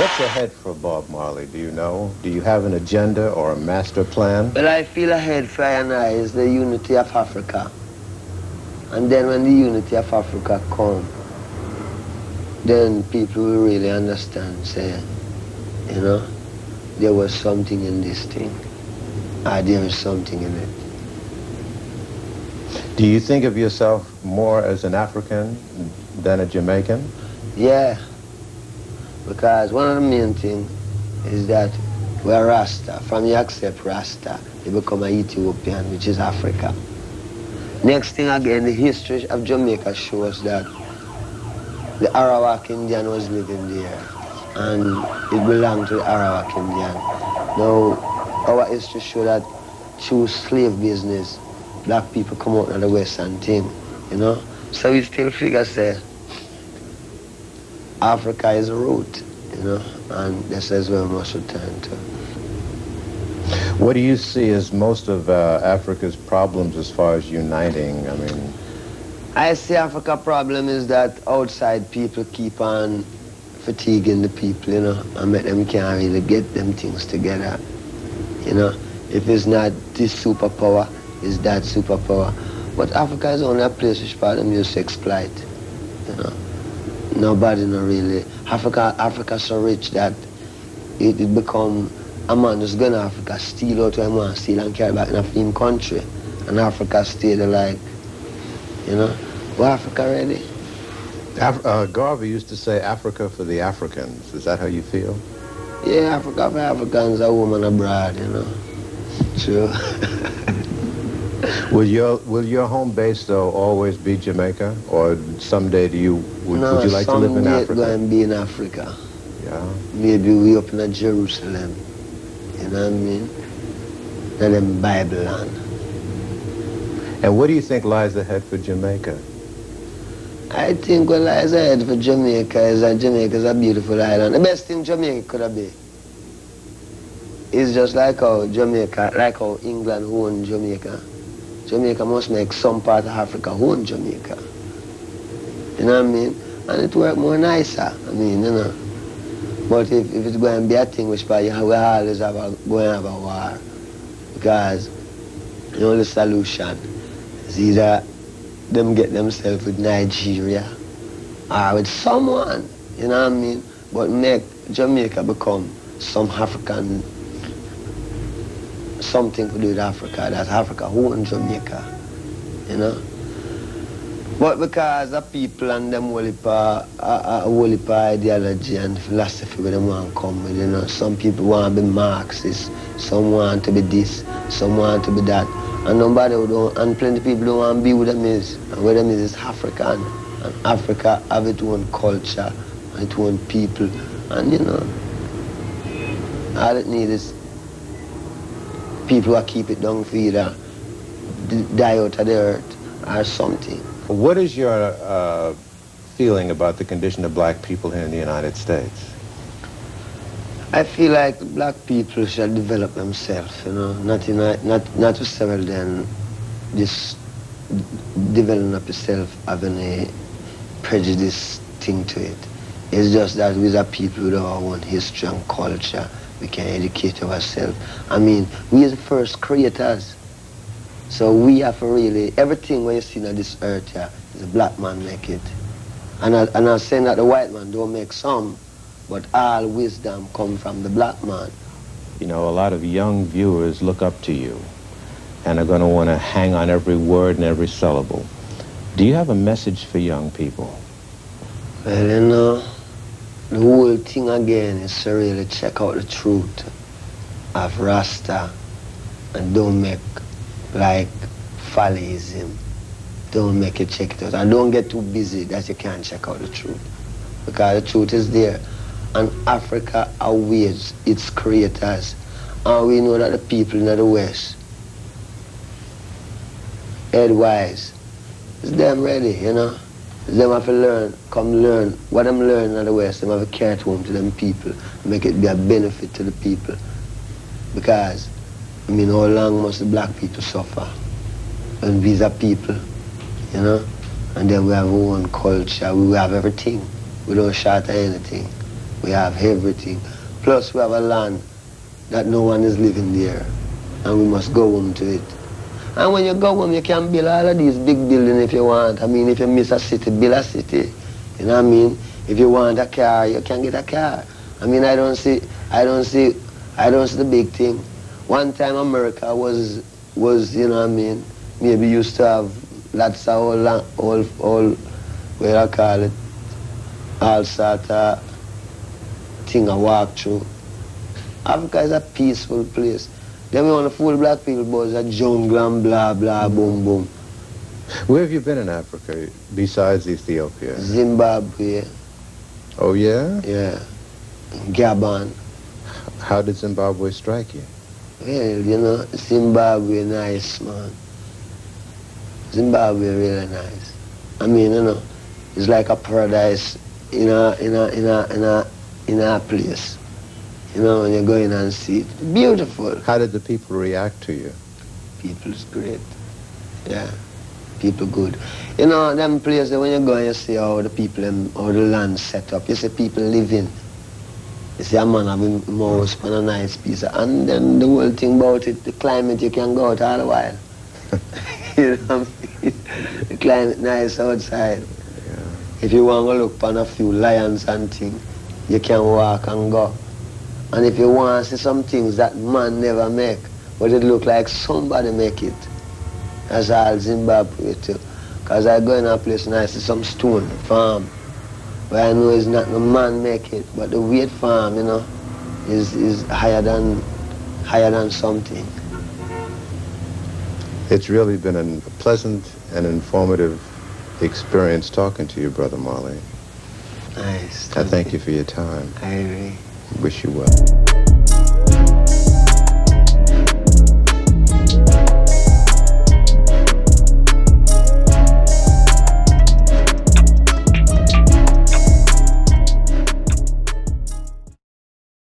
What's ahead for Bob Marley, do you know? Do you have an agenda or a master plan? Well, I feel ahead for I and I is the unity of Africa. And then when the unity of Africa comes, then people will really understand, say, you know, there was something in this thing. There is something in it. Do you think of yourself more as an African than a Jamaican? Yeah, because one of the main things is that we're Rasta. From you accept Rasta, you become an Ethiopian, which is Africa. Next thing again, the history of Jamaica shows that the Arawak Indian was living there, and it belonged to the Arawak Indian. Now, our history shows that through slave business, black people come out of the Western thing, you know? So we still figure, say, Africa is a root, you know, and this is where we must return to. What do you see as most of Africa's problems as far as uniting? I mean, I see Africa's problem is that outside people keep on fatiguing the people, you know, and make them can't really get them things together, you know. If it's not this superpower, it's that superpower. But Africa is only a place which part of them used to exploit, you know. Nobody no really. Africa's so rich that it become a man just go to Africa, steal out what he want, steal and carry back in a film country. And Africa stay there like, you know, well, Africa ready. Garvey used to say Africa for the Africans. Is that how you feel? Yeah, Africa for Africans, a woman abroad, you know. True. Will your home base though always be Jamaica, or someday would you like to live in Africa? No, someday going to be in Africa. Yeah. Maybe we up in Jerusalem. You know what I mean? Then in Bible land. And what do you think lies ahead for Jamaica? I think what lies ahead for Jamaica is that Jamaica is a beautiful island. The best thing Jamaica could have been is just like how Jamaica, like how England owned Jamaica. Jamaica must make some part of Africa own Jamaica. You know what I mean? And it work more nicer, I mean, you know. But if it's going to be a thing which probably we always going to have a war. Because the only solution is either them get themselves with Nigeria or with someone, you know what I mean? But make Jamaica become some African, something to do with Africa, that Africa owns Jamaica, you know? But because the people and them whole heap ideology and philosophy where they want to come with, you know, some people want to be Marxist, some want to be this, some want to be that, and nobody don't, and plenty of people don't want to be with them is, and where them is African, and Africa have its own culture, and its own people, and you know, all it needs is people who keep it down for either die out of the earth or something. What is your feeling about the condition of black people here in the United States? I feel like black people should develop themselves, you know, not to several then just developing up yourself having a prejudice thing to it. It's just that we are people with our own history and culture. We can educate ourselves. I mean, we are the first creators. So we have to really, everything when you see on this earth here, is a black man make it. And I'm saying that the white man don't make some, but all wisdom come from the black man. You know, a lot of young viewers look up to you and are going to want to hang on every word and every syllable. Do you have a message for young people? Well, you know, the whole thing again is to really check out the truth of Rasta and don't make like follyism. Don't make it check it out. And don't get too busy that you can't check out the truth. Because the truth is there. And Africa awaits its creators. And we know that the people in the West, headwise, it's them ready, you know. Them have to learn, come learn. What them learning in the West, them have to carry it home to them people. Make it be a benefit to the people. Because, I mean, how long must the black people suffer? And these are people, you know? And then we have our own culture, we have everything. We don't short of anything. We have everything. Plus we have a land that no one is living there. And we must go home to it. And when you go home, you can build all of these big buildings if you want. I mean, if you miss a city, build a city. You know what I mean? If you want a car, you can get a car. I mean, I don't see the big thing. One time America was, you know what I mean, maybe used to have lots of all where I call it, all sort of thing I walk through. Africa is a peaceful place. Then we want to fool black people, but it's a jungle and blah, blah, boom, boom. Where have you been in Africa besides Ethiopia? Zimbabwe. Oh, yeah? Yeah. Gabon. How did Zimbabwe strike you? Well, you know, Zimbabwe nice, man. Zimbabwe really nice. I mean, you know, it's like a paradise in a place. You know, when you go in and see it. Beautiful. How did the people react to you? People's great. Yeah. People good. You know, them places when you go and you see how the people, how the land set up, you see people living. You see a man having mouse on a nice piece. And then the whole thing about it, the climate, you can go out all the while. You know what I mean? The climate nice outside. Yeah. If you want to look upon a few lions and things, you can walk and go. And if you want to see some things that man never make, but it look like somebody make it, that's all Zimbabwe too. Because I go in a place and I see some stone farm, but I know it's not no man make it, but the weight farm, you know, is higher than something. It's really been a pleasant and informative experience talking to you, Brother Marley. Nice. I thank you for your time. I agree. Wish you well.